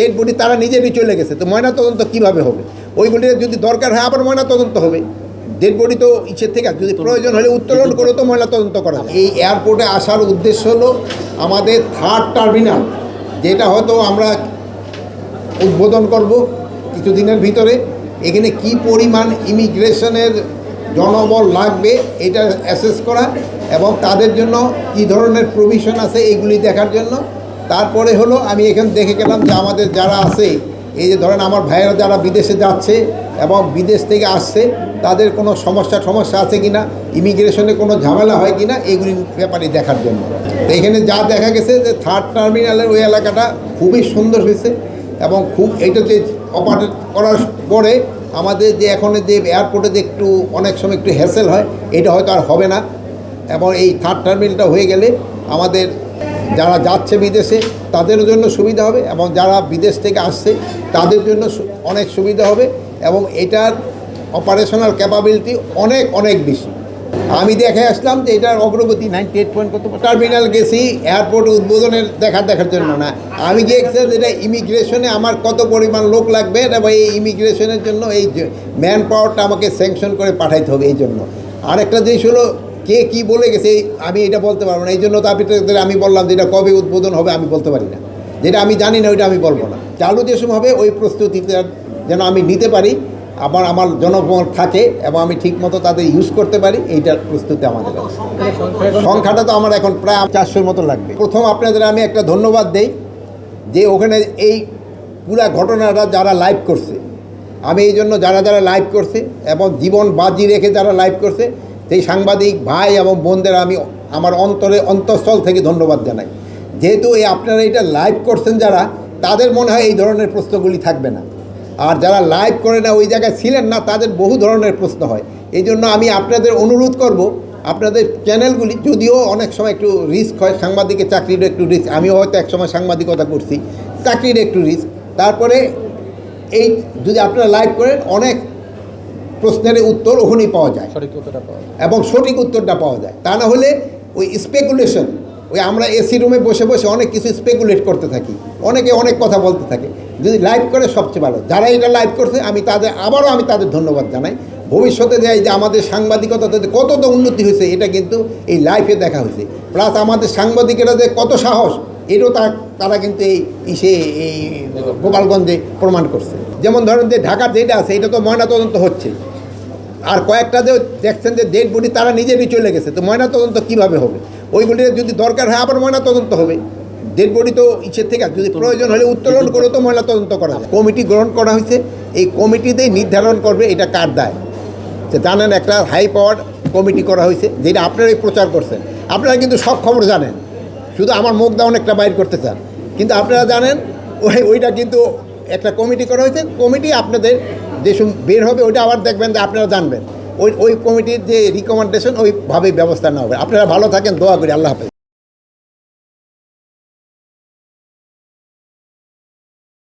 Dead body তারা নিজেরই চলে গেছে, তো ময়নাতদন্ত কীভাবে হবে? ওইগুলি যদি দরকার হয় আবার ময়নাতদন্ত হবে। ডেড বডি তো ইচ্ছের থেকে যদি প্রয়োজন হলে উত্তোলন করে তো ময়নাতদন্ত করা যায়। এই এয়ারপোর্টে আসার উদ্দেশ্য হলো আমাদের 3rd টার্মিনাল, যেটা হয়তো আমরা উদ্বোধন করব কিছুদিনের ভিতরে। এখানে কি পরিমাণ ইমিগ্রেশনের জনবল লাগবে এটা অ্যাসেস করা এবং তাদের জন্য কী ধরনের প্রভিশন আছে এইগুলি দেখার জন্য। তারপরে হলো আমি এখানে দেখে গেলাম যে আমাদের যারা আছে, এই যে ধরেন আমার ভাইয়েরা যারা বিদেশে যাচ্ছে এবং বিদেশ থেকে আসছে, তাদের কোনো সমস্যা আছে কি না, ইমিগ্রেশনে কোনো ঝামেলা হয় কি না, এইগুলির ব্যাপারে দেখার জন্য। তো এখানে যা দেখা গেছে যে 3rd টার্মিনালের ওই এলাকাটা খুবই সুন্দর হয়েছে এবং খুব এইটাতে অপারেট করার পরে আমাদের যে এখন যে এয়ারপোর্টে যে একটু অনেক সময় একটু হ্যাসেল হয়, এটা হয়তো আর হবে না। এবং এই 3rd টার্মিনালটা হয়ে গেলে আমাদের যারা যাচ্ছে বিদেশে তাদের জন্য সুবিধা হবে এবং যারা বিদেশ থেকে আসছে তাদের জন্য অনেক সুবিধা হবে এবং এটার অপারেশনাল ক্যাপাবিলিটি অনেক বেশি। আমি দেখে আসলাম যে এটার অগ্রগতি 98 কত টার্মিনাল গেছি এয়ারপোর্ট উদ্বোধনের দেখার জন্য না, আমি গিয়েছি যেটা ইমিগ্রেশনে আমার কত পরিমাণ লোক লাগবে এবং এই ইমিগ্রেশনের জন্য এই ম্যান পাওয়ারটা আমাকে স্যাংশন করে পাঠাইতে হবে। এই জন্য আরেকটা জিনিস হলো কে কী বলে গেছে আমি এটা বলতে পারবো না। এই জন্য তো আমি বললাম যে এটা কবে উদ্বোধন হবে আমি বলতে পারি না, যেটা আমি জানি না ওইটা আমি বলবো না। চালু যে সময় হবে ওই প্রস্তুতিটা যেন আমি নিতে পারি, আবার আমার জনগণ থাকে এবং আমি ঠিকমতো তাদের ইউজ করতে পারি, এইটার প্রস্তুতি আমাদের আছে। সংখ্যাটা তো আমার এখন প্রায় 400-র মতো লাগবে। প্রথম আপনাদের আমি একটা ধন্যবাদ দেই যে ওখানে এই পুরা ঘটনাটা যারা লাইভ করছে, আমি এই জন্য যারা লাইভ করছে এবং জীবন বাজি রেখে যারা লাইভ করছে সেই সাংবাদিক ভাই এবং বোনদের আমি আমার অন্তঃস্থল থেকে ধন্যবাদ জানাই। যেহেতু আপনারা এটা লাইভ করছেন যারা, তাদের মনে হয় এই ধরনের প্রশ্নগুলি থাকবে না, আর যারা লাইভ করে না ওই জায়গায় ছিলেন না তাদের বহু ধরনের প্রশ্ন হয়। এই জন্য আমি আপনাদের অনুরোধ করব, আপনাদের চ্যানেলগুলি যদিও অনেক সময় একটু রিস্ক হয়, সাংবাদিকের চাকরির একটু রিস্ক, আমিও হয়তো একসময় সাংবাদিকতা করছি, চাকরির একটু রিস্ক। তারপরে এই যদি আপনারা লাইভ করেন অনেক প্রশ্নের উত্তর ওখানেই পাওয়া যায় এবং সঠিক উত্তরটা পাওয়া যায়। তা না হলে ওই স্পেকুলেশন, ওই আমরা এসি রুমে বসে অনেক কিছু স্পেকুলেট করতে থাকি, অনেকে অনেক কথা বলতে থাকে। যদি লাইভ করে সবচেয়ে ভালো। যারা এটা লাইভ করছে আমি তাদের ধন্যবাদ জানাই। ভবিষ্যতে যাই যে আমাদের সাংবাদিকতাতে কতটা উন্নতি হয়েছে এটা কিন্তু এই লাইভে দেখা হয়েছে। প্লাস আমাদের সাংবাদিকেরা যে কত সাহস এটাও তারা কিন্তু এই গোপালগঞ্জে প্রমাণ করছে। যেমন ধরেন যে ঢাকার যেটা আছে এটা তো ময়নাতদন্ত হচ্ছে, আর কয়েকটা যে দেখছেন যে ডেড বডি তারা নিজেরই চলে গেছে, তো ময়নাতদন্ত কীভাবে হবে? ওইগুলির যদি দরকার হয় আবার ময়নাতদন্ত হবে। ডেড বডি তো ইচ্ছের থেকে যদি প্রয়োজন হলে উত্তোলন করে তো ময়নাতদন্ত করা যায়। কমিটি গ্রহণ করা হয়েছে, এই কমিটিতেই নির্ধারণ করবে এটা কার দায়। যে জানেন একটা হাই পাওয়ার কমিটি করা হয়েছে, যেটা আপনারাই প্রচার করছেন। আপনারা কিন্তু সব খবর জানেন, শুধু আমার মুখ দাও একটা বাইর করতে চান, কিন্তু আপনারা জানেন ওইটা কিন্তু একটা কমিটি করা হয়েছে। কমিটি আপনাদের যে বের হবে ওইটা আবার দেখবেন যে আপনারা জানবেন, ওই কমিটির যে রিকমেন্ডেশন ওইভাবেই ব্যবস্থা নেওয়া হবে। আপনারা ভালো থাকেন, দোয়া করি। আল্লাহ হাফেজ।